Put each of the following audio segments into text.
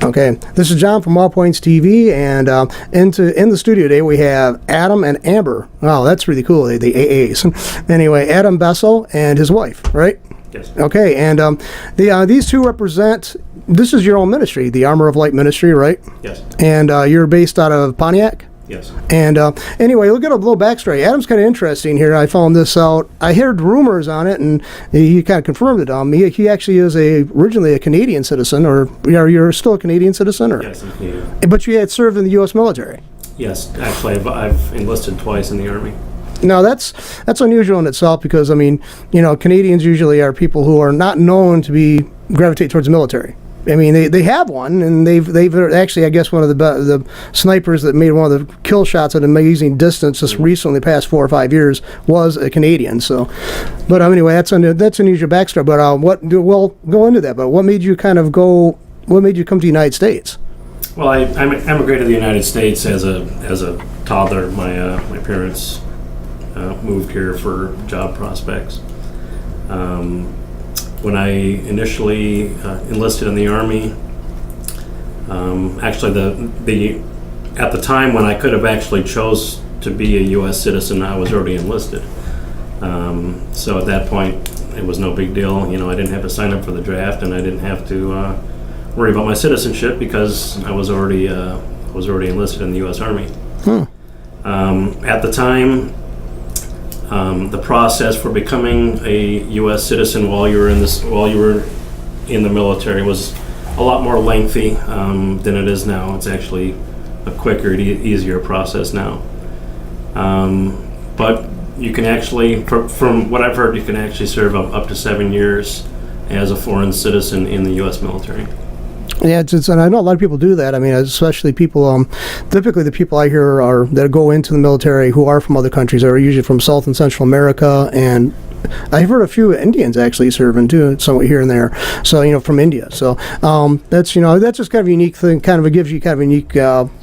Okay, this is John from All Points TV, and in the studio today we have Adam and Amber. Wow, that's really cool, the AAs. Anyway, Adam Bessel and his wife, right? Yes. Okay, and these two represent, this is your own ministry, the Armor of Light Ministry, right? Yes. And you're based out of Pontiac? Yes. And anyway, look at a little backstory. Adam's kind of interesting here. I found this out. I heard rumors on it, and he kind of confirmed it. He actually is originally a Canadian citizen, or you're still a Canadian citizen, or? Yes, I'm Canadian. But you had served in the U.S. military. Yes, actually, I've enlisted twice in the Army. Now that's unusual in itself because Canadians usually are people who are not known to gravitate towards the military. I mean, they have one, and they've actually, I guess, one of the snipers that made one of the kill shots at an amazing distance just recently, past 4 or 5 years, was a Canadian. So, but anyway, that's unusual backstory. But we'll go into that. But what made you come to the United States? Well, I emigrated to the United States as a toddler. My parents moved here for job prospects. When I initially enlisted in the Army, actually at the time when I could have actually chose to be a U.S. citizen, I was already enlisted. So at that point, it was no big deal. I didn't have to sign up for the draft, and I didn't have to worry about my citizenship because I was already enlisted in the U.S. Army. At the time, the process for becoming a U.S. citizen while you were in the military was a lot more lengthy than it is now. It's actually a quicker, easier process now. But you can actually, from what I've heard, you can actually serve up to 7 years as a foreign citizen in the U.S. military. Yeah, and I know a lot of people do that. I mean, especially people, typically the people I hear that go into the military who are from other countries are usually from South and Central America, and I've heard a few Indians actually serving too, somewhat here and there. So, from India. So, that's just kind of a unique thing, it gives you kind of a unique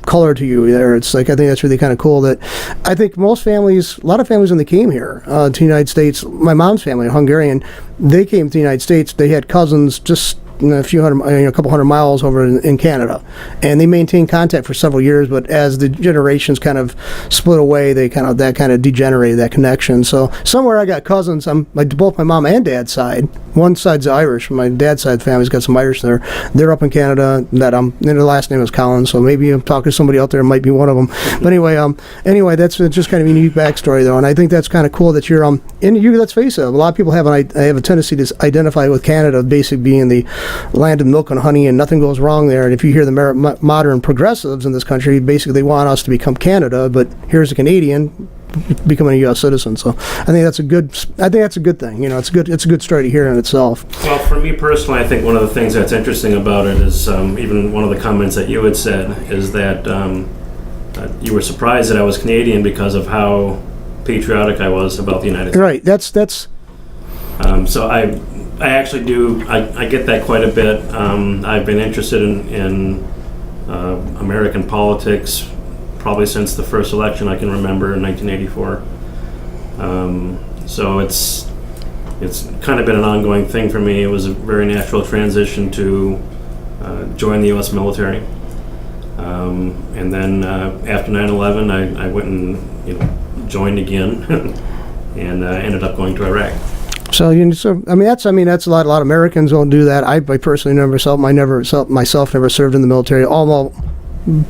color to you there. It's like, I think that's really kind of cool that I think a lot of families when they came here to the United States, my mom's family, Hungarian, they came to the United States, they had cousins just a couple hundred miles over in Canada, and they maintained contact for several years. But as the generations kind of split away, that kind of degenerated that connection. So somewhere I got cousins. Both my mom and dad's side. One side's Irish. My dad's side of the family's got some Irish there. They're up in Canada. And their last name is Collins. So maybe I'm talking to somebody out there. It might be one of them. But anyway, that's just kind of a unique backstory though, and I think that's kind of cool that you're let's face it, a lot of people have a tendency to identify with Canada, basically being the land of milk and honey, and nothing goes wrong there. And if you hear the modern progressives in this country, basically they want us to become Canada, but here's a Canadian becoming a U.S. citizen. So I think that's a good thing. It's a good story to hear in itself. Well, for me personally, I think one of the things that's interesting about it is even one of the comments that you had said is that you were surprised that I was Canadian because of how patriotic I was about the United States. Right. That's. So I actually do. I get that quite a bit. I've been interested in American politics probably since the first election I can remember in 1984. So it's kind of been an ongoing thing for me. It was a very natural transition to join the U.S. military. And then after 9/11, I went and joined again, and ended up going to Iraq. So that's a lot of Americans don't do that. I personally never served in the military. Although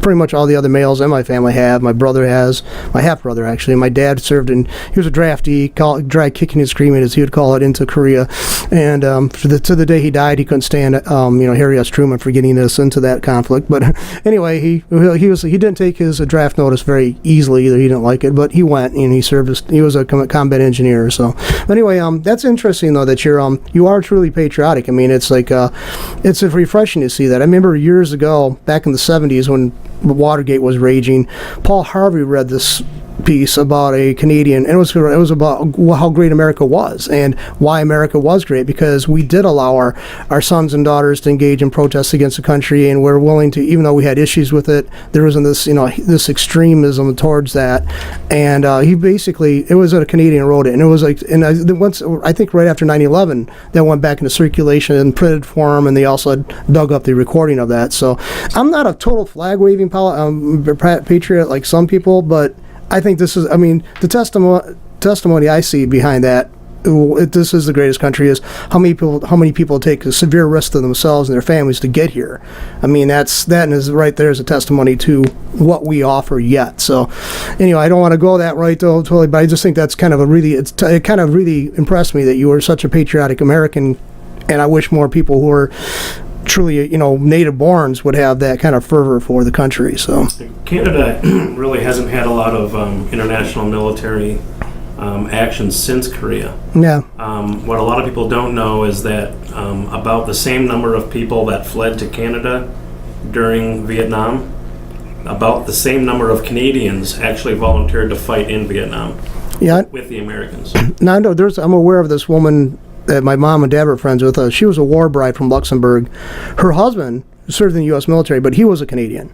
pretty much all the other males in my family have. My brother has, my half brother actually. My dad served he was a draftee, dry kicking and screaming as he would call it, into Korea, and to the day he died, he couldn't stand Harry S. Truman for getting us into that conflict. But anyway, he didn't take his draft notice very easily either. He didn't like it, but he went and he served. He was a combat engineer. So anyway, that's interesting though that you are truly patriotic. I mean, it's like it's refreshing to see that. I remember years ago, back in the 70s when Watergate was raging, Paul Harvey read this piece about a Canadian, and it was about how great America was and why America was great, because we did allow our sons and daughters to engage in protests against the country, and we're willing to, even though we had issues with it, there wasn't this, this extremism towards that. And he basically, it was a Canadian wrote it, and it was like, and once, I think right after 9/11, that went back into circulation in printed form, and they also dug up the recording of that. So I'm not a total flag waving patriot like some people, but I think this is, the testimony I see behind that, this is the greatest country, is how many people take a severe risk to themselves and their families to get here. That is right there as a testimony to what we offer yet. So anyway, I don't want to go that right totally, but I just think that's kind of it kind of really impressed me that you were such a patriotic American, and I wish more people who are truly, native borns would have that kind of fervor for the country. So Canada really hasn't had a lot of international military action since Korea. Yeah. What a lot of people don't know is that about the same number of people that fled to Canada during Vietnam, about the same number of Canadians actually volunteered to fight in Vietnam. Yeah. With the Americans. Now, I know I'm aware of this woman that my mom and dad were friends with. She was a war bride from Luxembourg. Her husband served in the U.S. military, but he was a Canadian.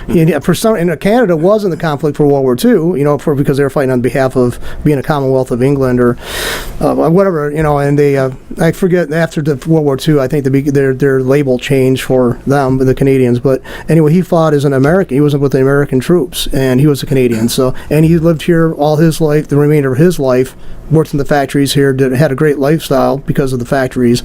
And Canada was in the conflict for World War II, because they were fighting on behalf of being a Commonwealth of England or whatever, and they, I forget, after the World War II, I think their label changed for them, the Canadians. But anyway, he fought as an American. He was with the American troops, and he was a Canadian. So, and he lived here all his life, the remainder of his life, worked in the factories here, had a great lifestyle because of the factories.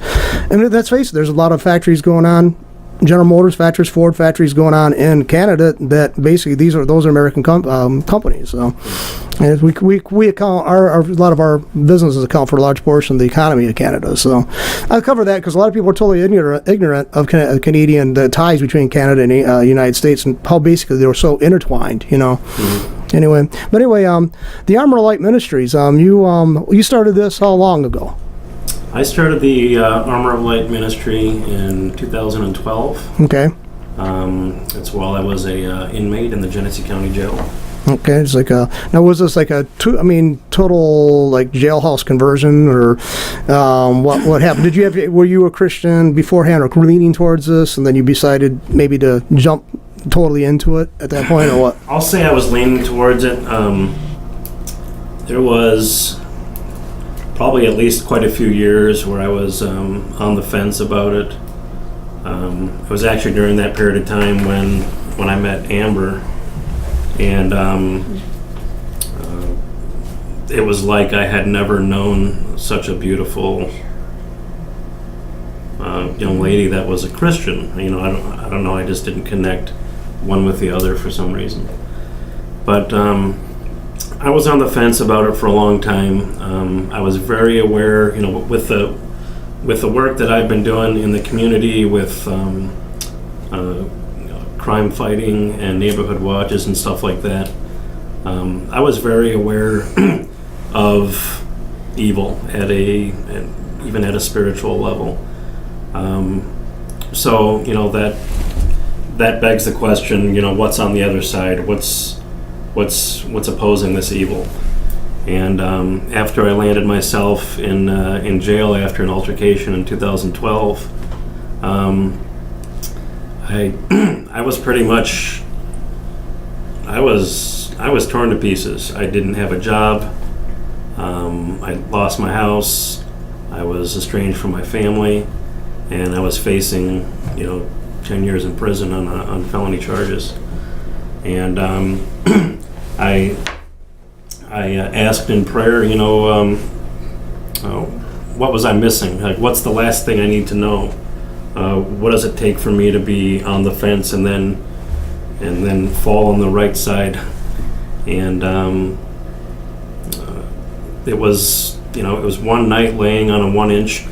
And let's face it, there's a lot of factories going on, General Motors factories, Ford factories going on in Canada, that basically those are American companies. So, and we account a lot of our businesses account for a large portion of the economy of Canada. So I'll cover that because a lot of people are totally ignorant of Canadian ties between Canada and the United States, and how basically they were so intertwined. Mm-hmm. Anyway, the Armor of Light Ministries. You started this how long ago? I started the Armor of Light ministry in 2012. Okay. That's while I was a inmate in the Genesee County Jail. Okay, it's like now was this like total like jailhouse conversion, or what happened? Were you a Christian beforehand or leaning towards this, and then you decided maybe to jump totally into it at that point, or what? I'll say I was leaning towards it. There was probably at least quite a few years where I was on the fence about it. It was actually during that period of time when I met Amber, and it was like I had never known such a beautiful young lady that was a Christian. I don't know. I just didn't connect one with the other for some reason. But I was on the fence about it for a long time. I was very aware, with the work that I've been doing in the community with crime fighting and neighborhood watches and stuff like that. I was very aware of evil even at a spiritual level. So that begs the question, what's on the other side? What's opposing this evil? And after I landed myself in jail after an altercation in 2012, I was pretty much I was torn to pieces. I didn't have a job. I lost my house. I was estranged from my family, and I was facing 10 years in prison on felony charges. And I asked in prayer, what was I missing? Like, what's the last thing I need to know? What does it take for me to be on the fence and then fall on the right side? And it was one night laying on a 1-inch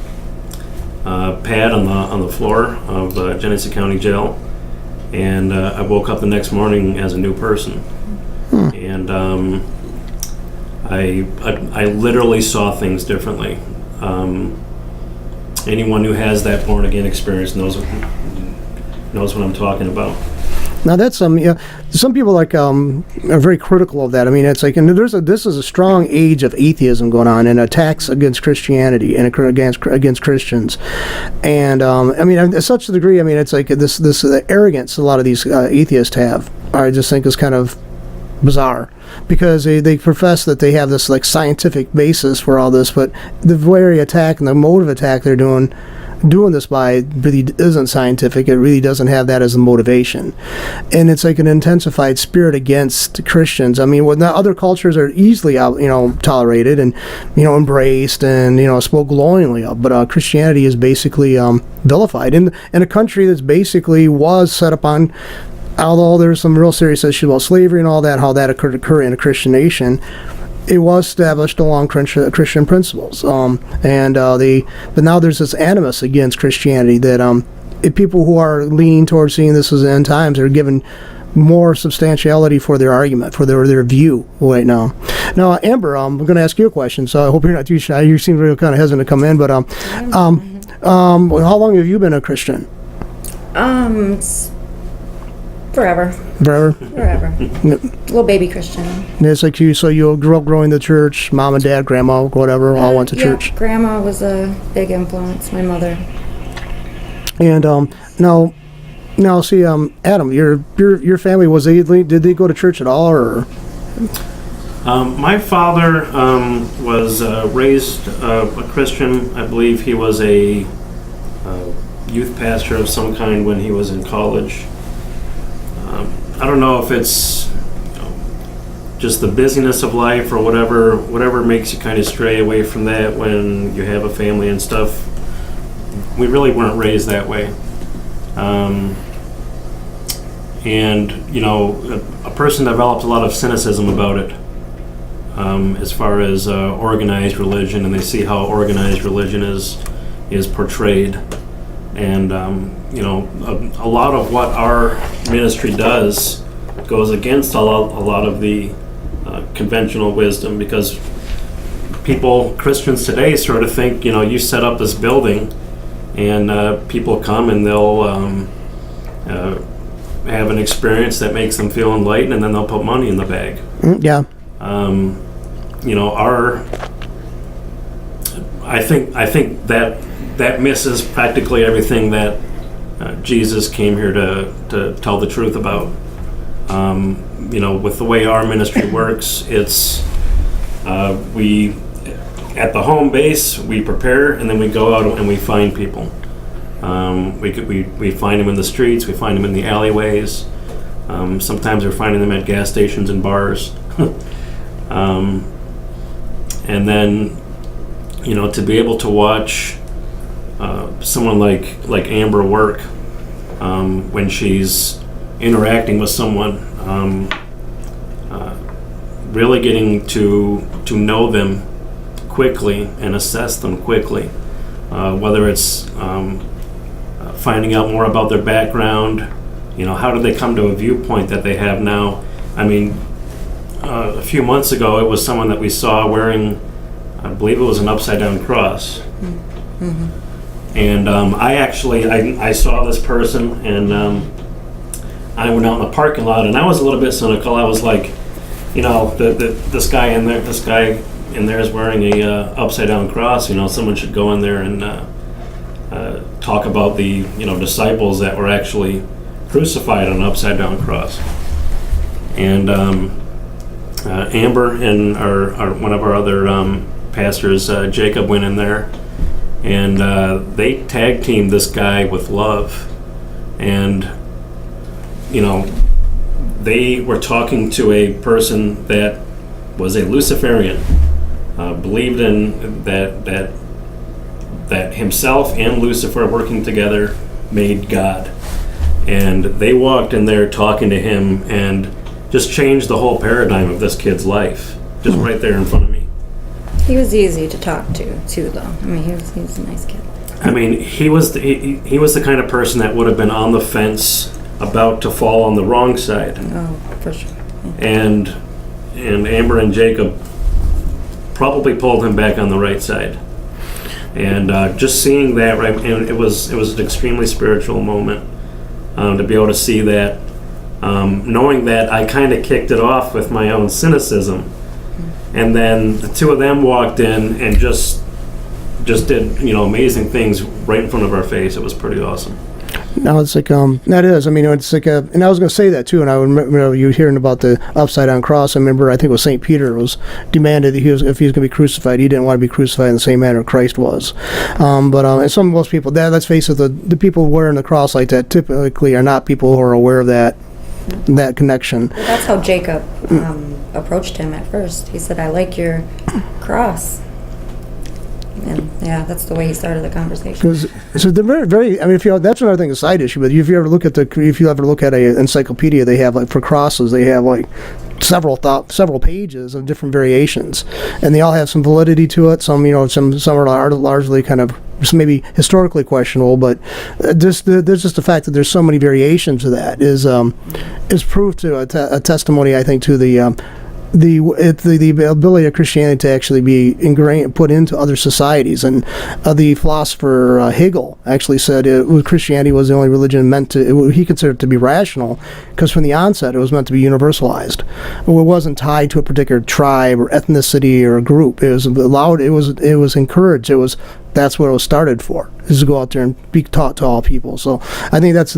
pad on the floor of Genesee County Jail, and I woke up the next morning as a new person. And I literally saw things differently. Anyone who has that born again experience knows what I'm talking about. Now that's some people are very critical of that. I mean, it's like, and this is a strong age of atheism going on and attacks against Christianity and against Christians, and I mean, to such a degree. I mean, it's like this arrogance a lot of these atheists have. I just think is kind of bizarre, because they profess that they have this like scientific basis for all this, but the very attack and the mode of attack they're doing this by really isn't scientific. It really doesn't have that as a motivation, and it's like an intensified spirit against Christians. I mean, now other cultures are easily tolerated and embraced and spoke glowingly of, but Christianity is basically vilified in a country that's basically was set up on. Although there's some real serious issues about slavery and all that, how that occur in a Christian nation, it was established along Christian principles. But now there's this animus against Christianity that people who are leaning towards seeing this as the end times are given more substantiality for their argument, for their view right now. Now, Amber, I'm going to ask you a question, so I hope you're not too shy. You seem really kind of hesitant to come in, but how long have you been a Christian? Forever. Little baby Christian. And it's like so you grew up growing the church, mom and dad, grandma, whatever, all went to church. Grandma was a big influence, my mother. And now see, Adam, your family, did they go to church at all, or? My father was raised a Christian. I believe he was a youth pastor of some kind when he was in college. I don't know if it's just the busyness of life or whatever makes you kind of stray away from that when you have a family and stuff. We really weren't raised that way. And, a person developed a lot of cynicism about it as far as organized religion, and they see how organized religion is portrayed. And, a lot of what our ministry does goes against a lot of the conventional wisdom, because Christians today sort of think, you set up this building and people come and they'll have an experience that makes them feel enlightened, and then they'll put money in the bag. Yeah. I think that misses practically everything that Jesus came here to tell the truth about. With the way our ministry works, it's we at the home base we prepare, and then we go out and we find people. We find them in the streets, we find them in the alleyways. Sometimes we're finding them at gas stations and bars. And then, to be able to watch someone like Amber work when she's interacting with someone, really getting to know them quickly and assess them quickly, whether it's finding out more about their background, how did they come to a viewpoint that they have now. I mean, a few months ago it was someone that we saw wearing, I believe it was an upside down cross. Mm-hmm. And I saw this person, and I went out in the parking lot, and I was a little bit cynical. I was like, this guy in there is wearing a upside down cross. Someone should go in there and talk about the disciples that were actually crucified on an upside down cross. And Amber and one of our other pastors, Jacob, went in there, and they tag teamed this guy with love. And they were talking to a person that was a Luciferian, believed in that himself and Lucifer working together made God. And they walked in there talking to him and just changed the whole paradigm of this kid's life, just right there in front of me. He was easy to talk to, too, though. I mean, he was a nice kid. I mean, he was the kind of person that would have been on the fence, about to fall on the wrong side. Oh, for sure. Yeah. And Amber and Jacob probably pulled him back on the right side. And just seeing that, right, and it was an extremely spiritual moment to be able to see that. knowing that I kind of kicked it off with my own cynicism. And then the two of them walked in and just did, amazing things right in front of our face. It was pretty awesome. Now it's like that is. I mean, it's like and I was going to say that too. And I remember you hearing about the upside down cross. I remember I think it was St. Peter was demanded that if he was going to be crucified, he didn't want to be crucified in the same manner Christ was. But and most people, let's face it, the people wearing the cross like that typically are not people who are aware of that connection. Well, that's how Jacob approached him at first. He said, "I like your cross." And yeah, that's the way he started the conversation. So they're very, very. I mean, that's another thing, a side issue. But if you ever look at an encyclopedia, they have like for crosses, they have like several pages of different variations, and they all have some validity to it. Some are largely kind of maybe historically questionable, but there's just the fact that there's so many variations of that is proof to a testimony, I think, to the ability of Christianity to actually be put into other societies. And the philosopher Hegel actually said Christianity was the only religion he considered to be rational, because from the onset it was meant to be universalized. It wasn't tied to a particular tribe or ethnicity or a group. It was allowed. It was encouraged. That's what it was started for, is to go out there and be taught to all people. So I think that's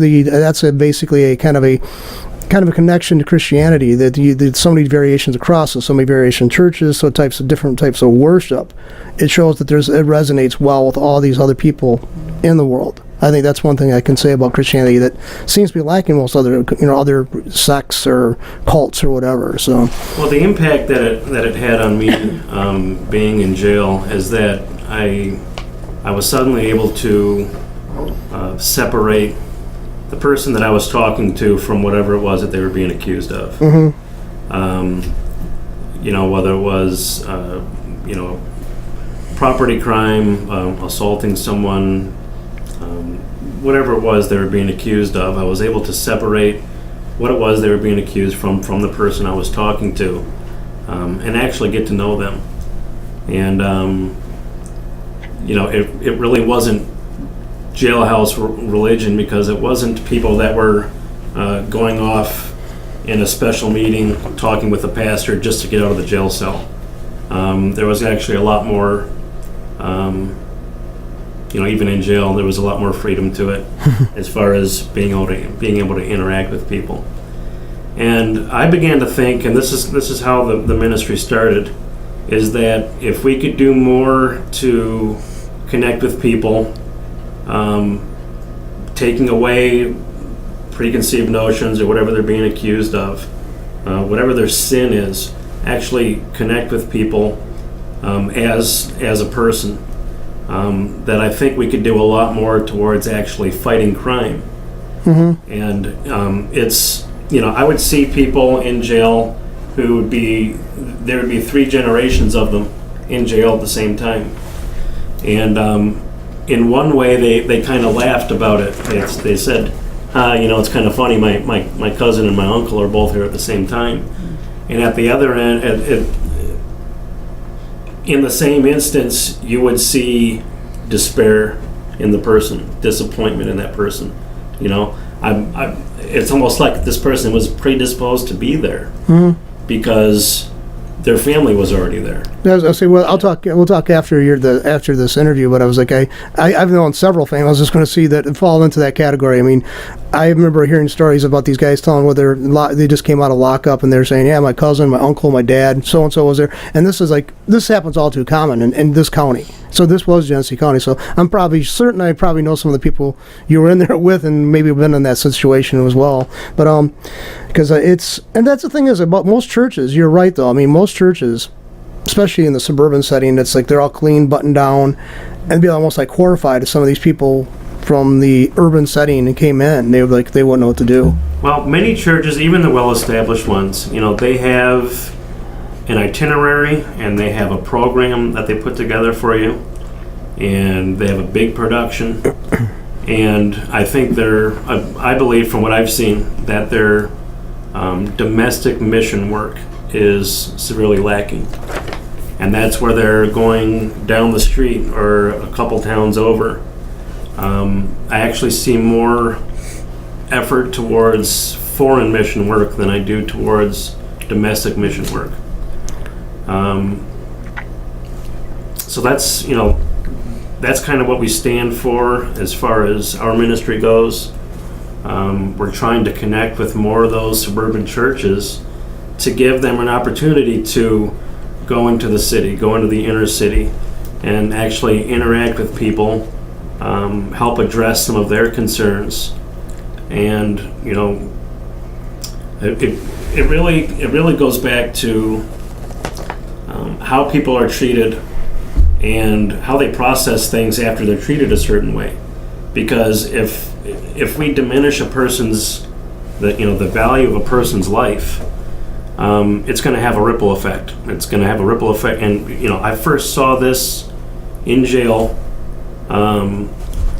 basically a kind of a connection to Christianity, that so many variations across, and so many variation churches, so different types of worship. It shows that it resonates well with all these other people in the world. I think that's one thing I can say about Christianity that seems to be lacking most other sects or cults or whatever. So, well, the impact that it had on me being in jail is that I was suddenly able to separate the person that I was talking to from whatever it was that they were being accused of. Mm-hmm. Whether it was, property crime, assaulting someone, whatever it was they were being accused of, I was able to separate what it was they were being accused from the person I was talking to, and actually get to know them. And, it really wasn't jailhouse religion, because it wasn't people that were going off in a special meeting talking with the pastor just to get out of the jail cell. There was actually a lot more, even in jail, there was a lot more freedom to it as far as being able to interact with people. And I began to think, and this is how the ministry started, is that if we could do more to connect with people, taking away preconceived notions or whatever they're being accused of, whatever their sin is, actually connect with people as a person, that I think we could do a lot more towards actually fighting crime. Mm-hmm. And it's, I would see people in jail there would be 3 generations of them in jail at the same time. And in one way, they kind of laughed about it. They said, it's kind of funny, my cousin and my uncle are both here at the same time. And at the other end, in the same instance, you would see despair in the person, disappointment in that person. It's almost like this person was predisposed to be there, mm-hmm. because their family was already there. I'll say, we'll talk after this interview, but I was like, I've known several families. I was just going to see that fall into that category. I mean, I remember hearing stories about these guys telling whether they just came out of lockup and they're saying, yeah, my cousin, my uncle, my dad, so-and-so was there. And this happens all too common in this county. So this was Genesee County. So I'm probably certain I probably know some of the people you were in there with, and maybe been in that situation as well. But because and that's the thing is about most churches. You're right though. I mean, most churches, especially in the suburban setting, it's like they're all clean, buttoned down, and be almost like horrified if some of these people from the urban setting and came in. They wouldn't know what to do. Well, many churches, even the well-established ones, they have an itinerary and they have a program that they put together for you, and they have a big production. And I think I believe from what I've seen that their domestic mission work is severely lacking. And that's where they're going down the street or a couple towns over. I actually see more effort towards foreign mission work than I do towards domestic mission work. So that's, that's kind of what we stand for as far as our ministry goes. We're trying to connect with more of those suburban churches to give them an opportunity to go into the city, go into the inner city, and actually interact with people, help address some of their concerns. And it really goes back to how people are treated and how they process things after they're treated a certain way. Because if we diminish a person's the value of a person's life, it's going to have a ripple effect. It's going to have a ripple effect. And I first saw this in jail.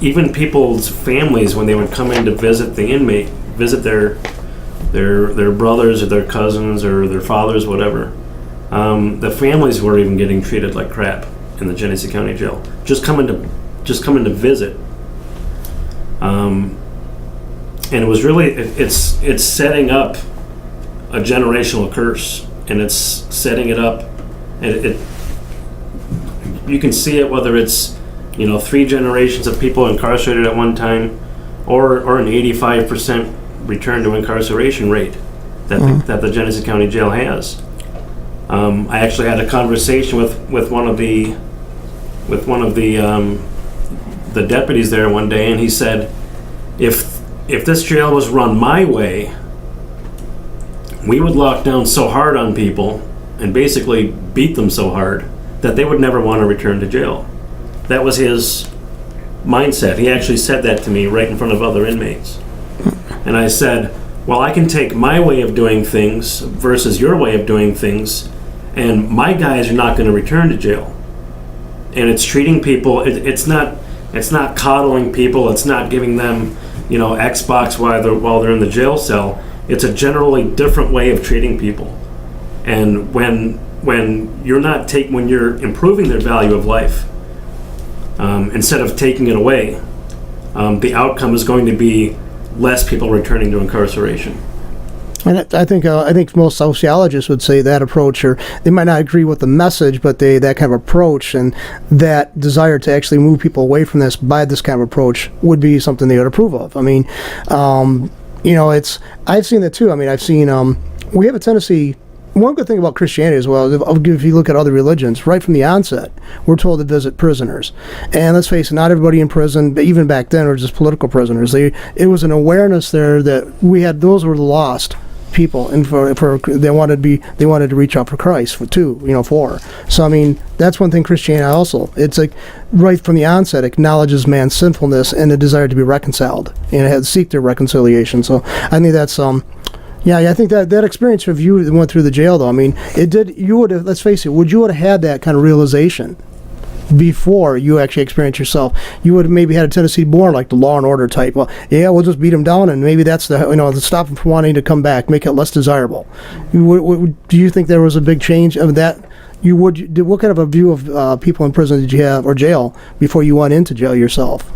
Even people's families, when they would come in to visit the inmate, visit their brothers or their cousins or their fathers, whatever, the families were even getting treated like crap in the Genesee County Jail. Just coming to visit. And it was really it's setting up a generational curse, and it's setting it up. And you can see it whether it's 3 generations of people incarcerated at one time, or an 85% return to incarceration rate that the Genesee County Jail has. I actually had a conversation with one of the deputies there one day, and he said, if this jail was run my way, we would lock down so hard on people and basically beat them so hard that they would never want to return to jail. That was his mindset. He actually said that to me right in front of other inmates. And I said, well, I can take my way of doing things versus your way of doing things, and my guys are not going to return to jail. And it's treating people, it's not coddling people, it's not giving them Xbox while they're in the jail cell. It's a generally different way of treating people. And when you're improving their value of life, instead of taking it away, the outcome is going to be less people returning to incarceration. And I think most sociologists would say that approach, or they might not agree with the message, but that kind of approach and that desire to actually move people away from this by this kind of approach would be something they would approve of. I mean, I've seen that too. I mean, I've seen we have a tendency. One good thing about Christianity as well, if you look at other religions, right from the onset, we're told to visit prisoners. And let's face it, not everybody in prison, but even back then, were just political prisoners. It was an awareness there that we had; those were the lost people, and they wanted to reach out for Christ for. So I mean, that's one thing Christianity also. It's like right from the onset acknowledges man's sinfulness and the desire to be reconciled, and it had seek their reconciliation. So I think that's Yeah, I think that experience of you that went through the jail, though, I mean, it did. You would have. Let's face it. Would you would have had that kind of realization before you actually experienced yourself? You would have maybe had a tendency more like the Law and Order type. Well, yeah, we'll just beat them down, and maybe that's to stop them from wanting to come back, make it less desirable. Do you think there was a big change of that? What kind of a view of people in prison did you have, or jail, before you went into jail yourself?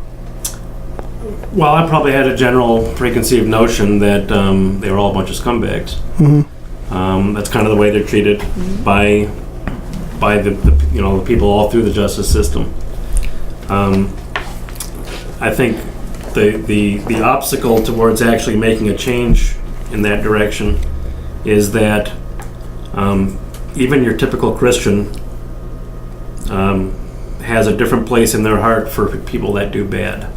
Well, I probably had a general preconceived notion that they were all a bunch of scumbags. Mm-hmm. That's kind of the way they're treated by the people all through the justice system. I think the obstacle towards actually making a change in that direction is that even your typical Christian has a different place in their heart for people that do bad.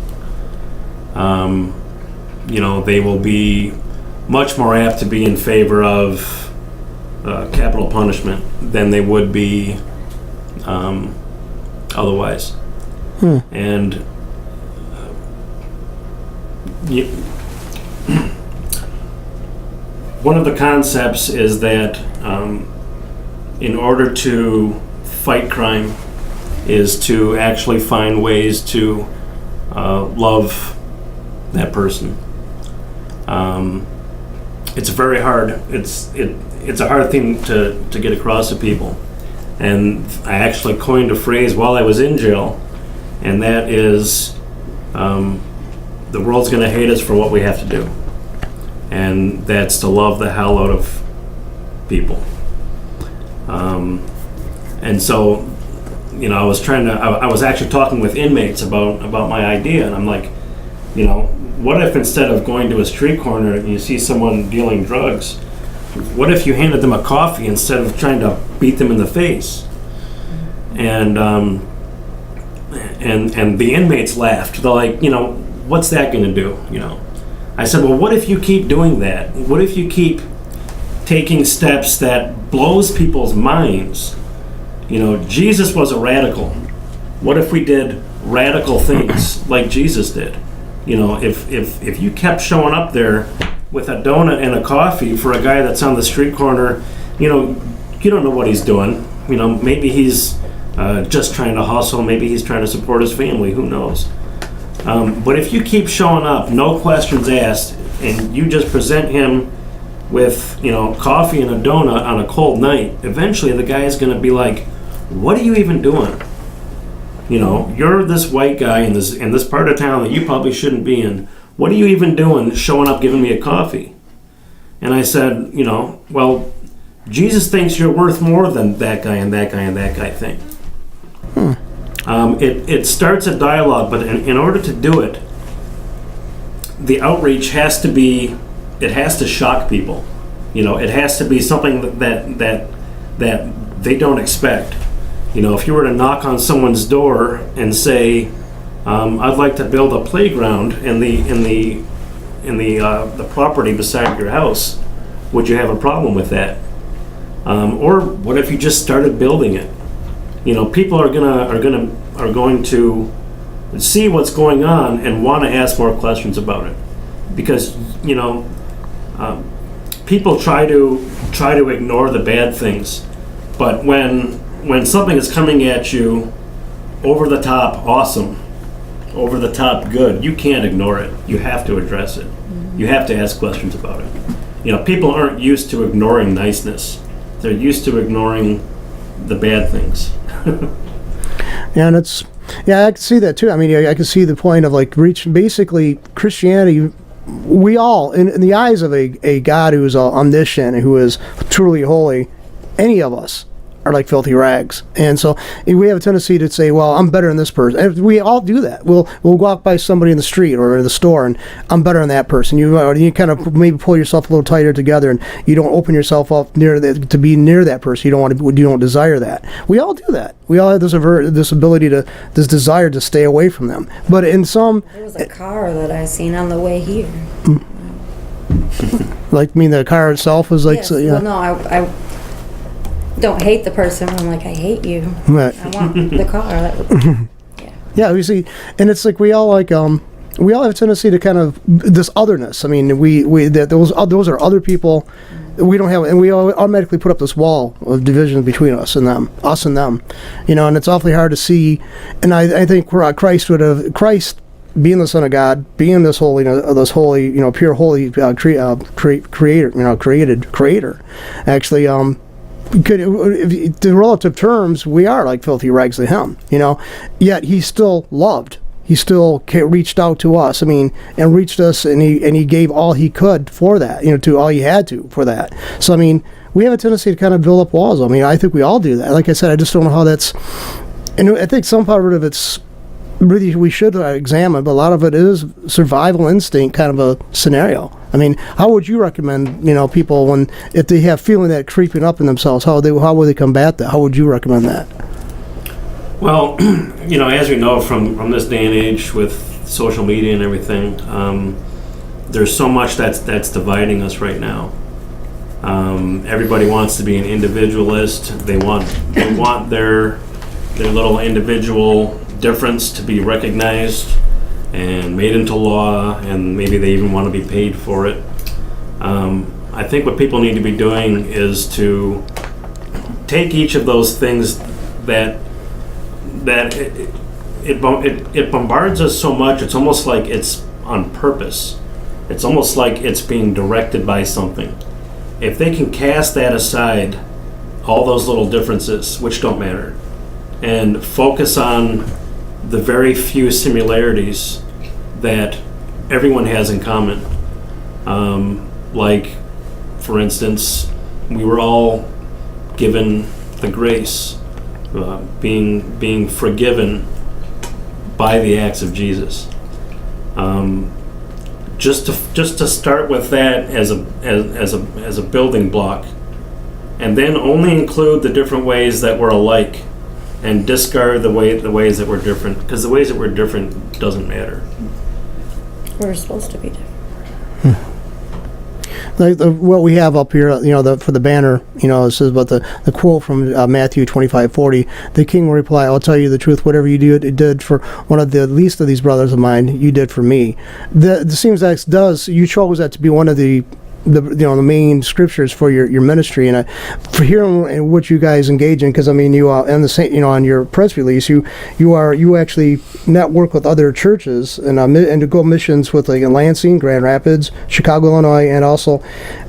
They will be much more apt to be in favor of capital punishment than they would be otherwise. And one of the concepts is that in order to fight crime is to actually find ways to love that person. It's very hard. It's a hard thing to get across to people. And I actually coined a phrase while I was in jail, and that is, the world's going to hate us for what we have to do. and that's to love the hell out of people. And so, I was I was actually talking with inmates about my idea, and I'm like, what if instead of going to a street corner and you see someone dealing drugs, what if you handed them a coffee instead of trying to beat them in the face? And the inmates laughed. They're like, what's that going to do? I said, well, what if you keep doing that? What if you keep taking steps that blows people's minds? Jesus was a radical. What if we did radical things like Jesus did? If you kept showing up there with a donut and a coffee for a guy that's on the street corner, you don't know what he's doing. Maybe he's just trying to hustle. Maybe he's trying to support his family. Who knows? But if you keep showing up, no questions asked, and you just present him with coffee and a donut on a cold night, eventually the guy is going to be like, what are you even doing? You're this white guy in this part of town that you probably shouldn't be in. What are you even doing showing up giving me a coffee? And I said, well, Jesus thinks you're worth more than that guy and that guy and that guy think. It starts a dialogue, but in order to do it, the outreach has to shock people. It has to be something that they don't expect. If you were to knock on someone's door and say, I'd like to build a playground in the property beside your house, would you have a problem with that? Or what if you just started building it? People are going to see what's going on and want to ask more questions about it, because people try to ignore the bad things, but when something is coming at you over the top awesome, over the top good, you can't ignore it. You have to address it. You have to ask questions about it. People aren't used to ignoring niceness. They're used to ignoring the bad things. Yeah, and I can see that too. I mean, I can see the point of basically Christianity. We all, in the eyes of a God who is omniscient and who is truly holy, any of us are like filthy rags. And so we have a tendency to say, well, I'm better than this person. And we all do that. We'll walk by somebody in the street or in the store and I'm better than that person. You kind of maybe pull yourself a little tighter together and you don't open yourself up to be near that person. You don't desire that. We all do that. We all have this ability this desire to stay away from them. But in some... There was a car that I seen on the way here. The car itself was Yes. So, yeah. Well, no, I don't hate the person. I'm like, I hate you. Right. I want the car. Yeah, we see, and it's like we all have a tendency to kind of this otherness. I mean, those are other people. We don't have, and we automatically put up this wall of division between us and them, and it's awfully hard to see. And I think Christ being the Son of God, being this holy, pure holy creator, actually. The relative terms, we are like filthy rags to him, yet he still loved. He still reached out to us. I mean, and reached us, and he gave all he could for that, to all he had to for that. So, I mean, we have a tendency to kind of build up walls. I mean, I think we all do that. Like I said, I just don't know how that's, and I think some part of it's really we should examine, but a lot of it is survival instinct kind of a scenario. I mean, how would you recommend, people if they have feeling that creeping up in themselves, how would they combat that? How would you recommend that? Well, as we know from this day and age with social media and everything, there's so much that's dividing us right now. Everybody wants to be an individualist. They want their little individual difference to be recognized and made into law, and maybe they even want to be paid for it. I think what people need to be doing is to take each of those things that it bombards us so much. It's almost like it's on purpose. It's almost like it's being directed by something. If they can cast that aside, all those little differences, which don't matter, and focus on the very few similarities that everyone has in common, like, for instance, we were all given the grace, being forgiven by the acts of Jesus. Just to start with that as a building block, and then only include the different ways that we're alike, and discard the ways that we're different, because the ways that we're different doesn't matter. We're supposed to be different. Like what we have up here, for the banner, it says about the quote from Matthew 25:40. The king will reply, "I'll tell you the truth. Whatever you did for one of the least of these brothers of mine, you did for me." The seems like you chose that to be one of the main scriptures for your ministry, and for hearing what you guys engage in, because I mean you and the same, on your press release you actually network with other churches and to go missions with, like, in Lansing, Grand Rapids, Chicago, Illinois, and also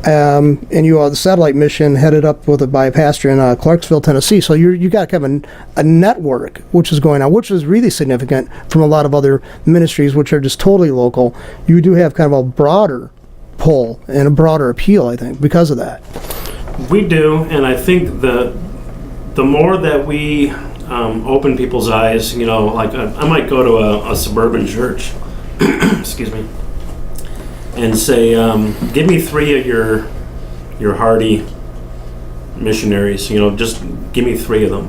and you the satellite mission headed up by a pastor in Clarksville, Tennessee. So you got kind of a network which is going on, which is really significant from a lot of other ministries which are just totally local. You do have kind of a broader pull and a broader appeal, I think, because of that. We do, and I think the more that we open people's eyes, like I might go to a suburban church, excuse me, and say, give me 3 of your hardy missionaries, just give me 3 of them,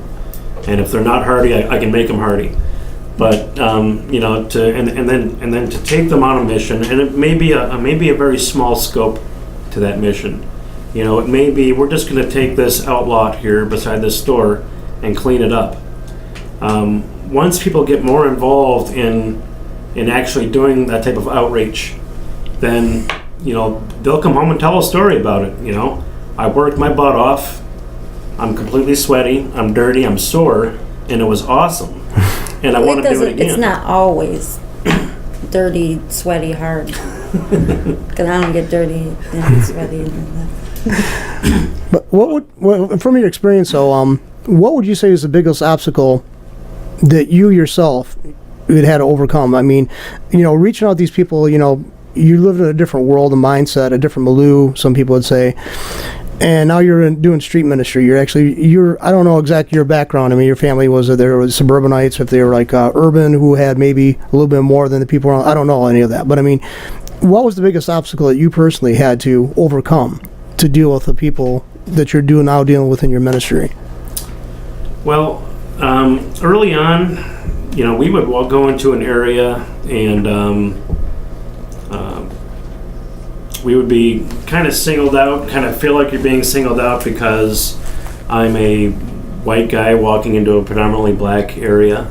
and if they're not hardy, I can make them hardy. But and then to take them on a mission, and it may be a very small scope to that mission. It may be we're just going to take this outlot here beside this store and clean it up. Once people get more involved in actually doing that type of outreach, then they'll come home and tell a story about it. I worked my butt off. I'm completely sweaty. I'm dirty. I'm sore, and it was awesome. And I want to do it again. It's not always dirty, sweaty, hard. Because I don't get dirty and sweaty. But from your experience, though, what would you say is the biggest obstacle that you yourself had to overcome? I mean, reaching out to these people, you live in a different world, a mindset, a different milieu, some people would say. And now you're doing street ministry. I don't know exactly your background. I mean, your family was suburbanites, if they were like urban, who had maybe a little bit more than the people around. I don't know any of that. But I mean, what was the biggest obstacle that you personally had to overcome to deal with the people that you're now dealing with in your ministry? Well, early on, we would go into an area and we would be kind of singled out, kind of feel like you're being singled out because I'm a white guy walking into a predominantly black area.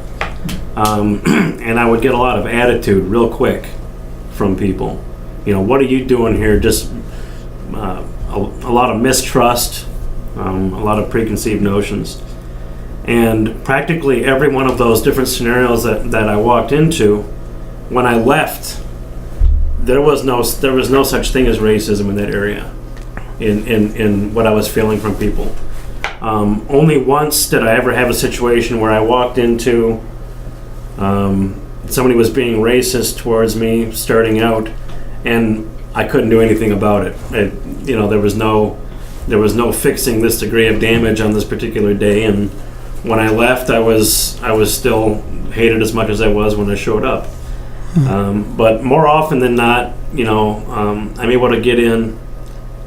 And I would get a lot of attitude real quick from people. What are you doing here? Just a lot of mistrust, a lot of preconceived notions. And practically every one of those different scenarios that I walked into, when I left, there was no such thing as racism in that area, in what I was feeling from people. Only once did I ever have a situation where I walked into somebody was being racist towards me starting out, and I couldn't do anything about it. There was no fixing this degree of damage on this particular day, and when I left, I was still hated as much as I was when I showed up. But more often than not, I'm able to get in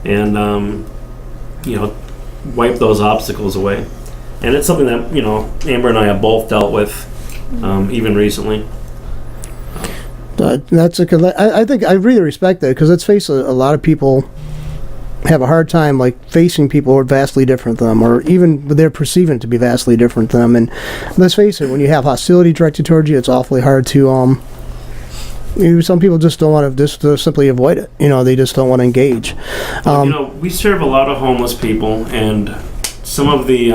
and, wipe those obstacles away. And it's something that, Amber and I have both dealt with, even recently. That's I think I really respect that, because let's face it, a lot of people have a hard time facing people who are vastly different than them, or even they're perceiving to be vastly different than them. And let's face it, when you have hostility directed towards you, it's awfully hard to some people just don't want to just simply avoid it. They just don't want to engage. We serve a lot of homeless people, and some of the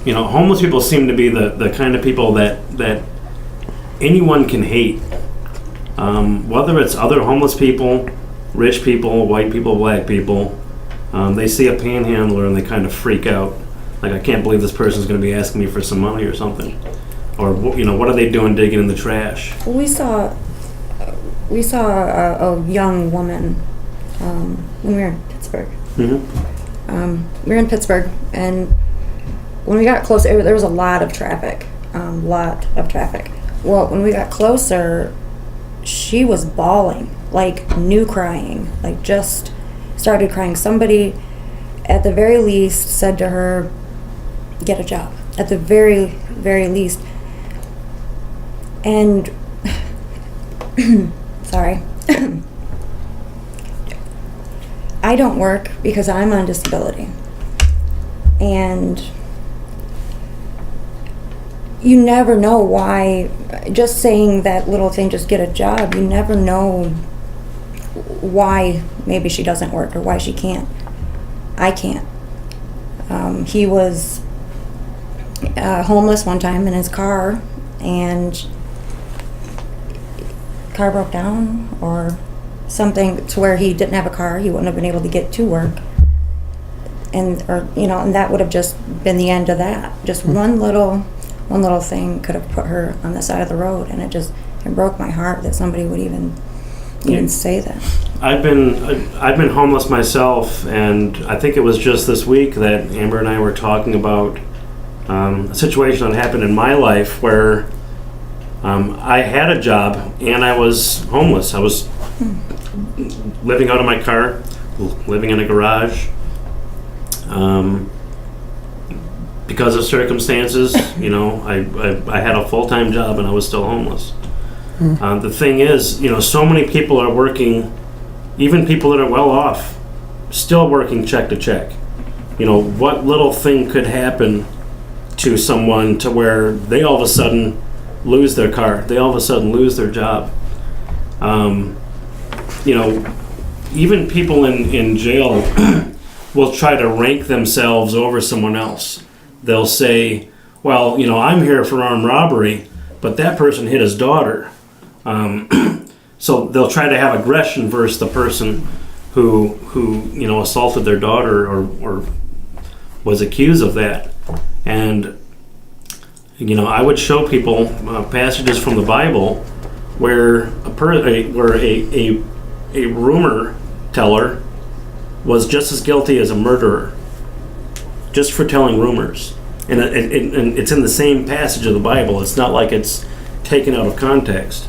homeless people seem to be the kind of people that anyone can hate, whether it's other homeless people, rich people, white people, black people. They see a panhandler and they kind of freak out. Like, I can't believe this person's going to be asking me for some money or something. Or, what are they doing digging in the trash? We saw a young woman when we were in Pittsburgh. Mm-hmm. We were in Pittsburgh, and when we got closer, there was a lot of traffic. Well, when we got closer, she was bawling, like new crying, like just started crying. Somebody, at the very least, said to her, "Get a job." At the very, very least. And sorry. I don't work because I'm on disability. And you never know why, just saying that little thing, just get a job, you never know why maybe she doesn't work or why she can't. I can't. He was homeless one time in his car, and car broke down or something to where he didn't have a car. He wouldn't have been able to get to work, and that would have just been the end of that. Just one little thing could have put her on the side of the road, and it broke my heart that somebody would even say that. I've been homeless myself, and I think it was just this week that Amber and I were talking about a situation that happened in my life where I had a job and I was homeless. I was living out of my car, living in a garage. Because of circumstances, I had a full-time job and I was still homeless. The thing is, so many people are working, even people that are well off, still working check to check. What little thing could happen to someone to where they all of a sudden lose their car, they all of a sudden lose their job. Even people in jail will try to rank themselves over someone else. They'll say, well, I'm here for armed robbery, but that person hit his daughter. So they'll try to have aggression versus the person who assaulted their daughter or was accused of that. And I would show people passages from the Bible where a rumor teller was just as guilty as a murderer, just for telling rumors. And it's in the same passage of the Bible. It's not like it's taken out of context.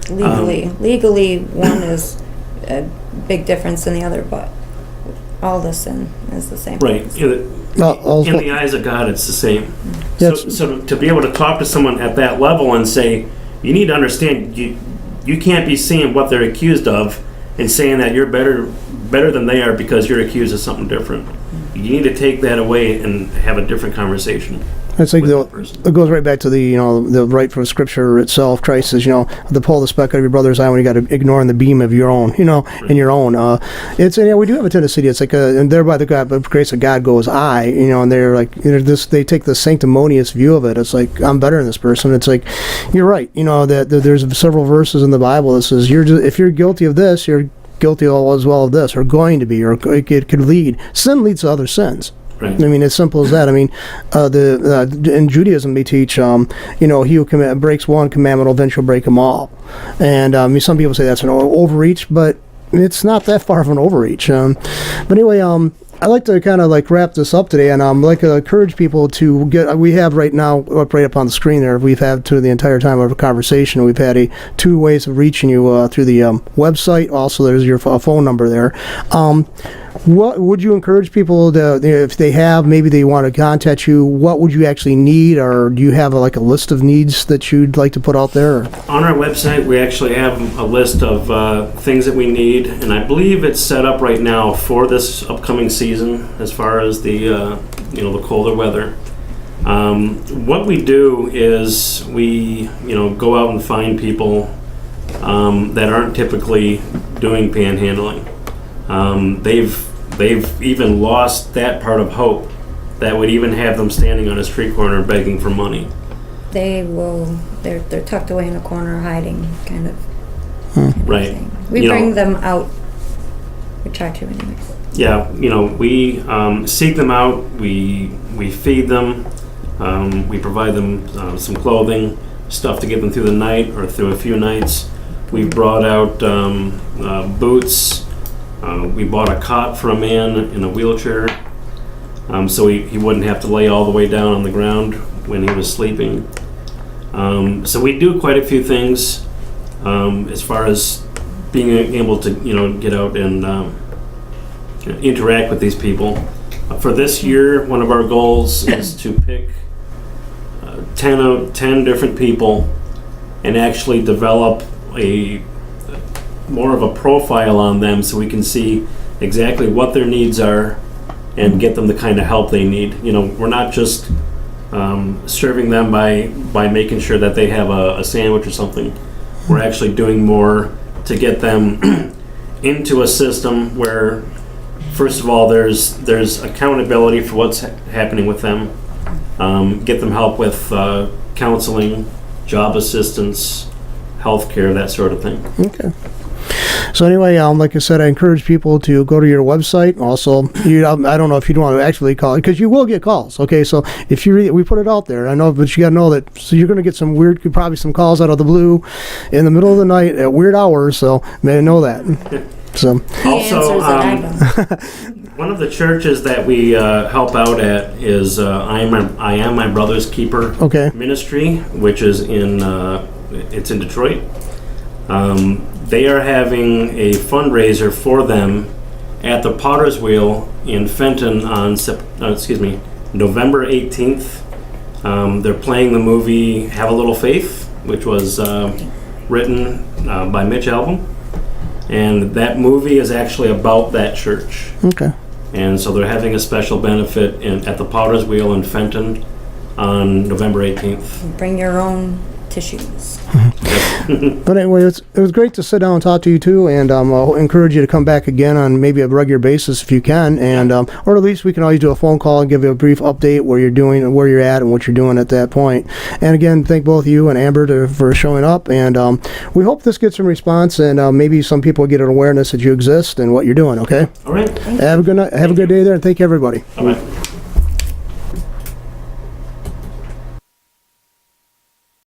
Legally, one is a big difference than the other, but all the sin is the same. Right. In the eyes of God, it's the same. So to be able to talk to someone at that level and say, you need to understand, you can't be seeing what they're accused of and saying that you're better than they are because you're accused of something different. You need to take that away and have a different conversation. It's like it goes right back to the right from Scripture itself. Christ says, the pull the speck out of your brother's eye when you got to ignore the beam of your own, in your own. We do have a tendency. It's like, and thereby the grace of God goes I, and they're like, they take the sanctimonious view of it. It's like, I'm better than this person. It's like, you're right. That there's several verses in the Bible that says if you're guilty of this, you're guilty as well of this, or going to be, or it could lead. Sin leads to other sins. Right. I mean, as simple as that. I mean, in Judaism they teach, he who breaks one commandment will eventually break them all. And some people say that's an overreach, but it's not that far of an overreach. But anyway, I'd like to kind of wrap this up today, and I'd like to encourage people to we have right now, right up on the screen there, we've had through the entire time of our conversation, we've had two ways of reaching you through the website. Also, there's your phone number there. What would you encourage people to, if they have, maybe they want to contact you, what would you actually need, or do you have a list of needs that you'd like to put out there? On our website, we actually have a list of things that we need, and I believe it's set up right now for this upcoming season as far as the the colder weather. What we do is we go out and find people that aren't typically doing panhandling. They've even lost that part of hope that would even have them standing on a street corner begging for money. They're tucked away in a corner hiding, kind of right. Thing. We bring them out. We try to anyways. Yeah, we seek them out, we feed them, we provide them some clothing, stuff to get them through the night or through a few nights. We've brought out boots, We bought a cot for a man in a wheelchair, so he wouldn't have to lay all the way down on the ground when he was sleeping. So we do quite a few things as far as being able to, get out and interact with these people. For this year, one of our goals is to pick 10 different people and actually develop more of a profile on them so we can see exactly what their needs are and get them the kind of help they need. We're not just serving them by making sure that they have a sandwich or something. We're actually doing more to get them into a system where, first of all, there's accountability for what's happening with them. Get them help with counseling, job assistance, healthcare, that sort of thing. Okay. So anyway, like I said, I encourage people to go to your website. Also, I don't know if you want to actually call it, because you will get calls. Okay, so if we put it out there, I know, but you got to know that. So you're going to get probably some calls out of the blue, in the middle of the night at weird hours. So may know that. So also, answers that I know. one of the churches that we help out at is I Am My Brother's Keeper Ministry, which is it's in Detroit. They are having a fundraiser for them at the Potter's Wheel in Fenton on November 18th. They're playing the movie Have a Little Faith, which was written by Mitch Albom. And that movie is actually about that church. Okay. And so they're having a special benefit at the Potter's Wheel in Fenton on November 18th. Bring your own tissues. But anyway, it was great to sit down and talk to you too, and I'll encourage you to come back again on maybe a regular basis if you can, and or at least we can always do a phone call and give you a brief update where you're doing and where you're at and what you're doing at that point. And again, thank both you and Amber for showing up, and we hope this gets some response, and maybe some people get an awareness that you exist and what you're doing. Okay. All right. Have a good night. Have a good day there, and thank you everybody. Bye-bye.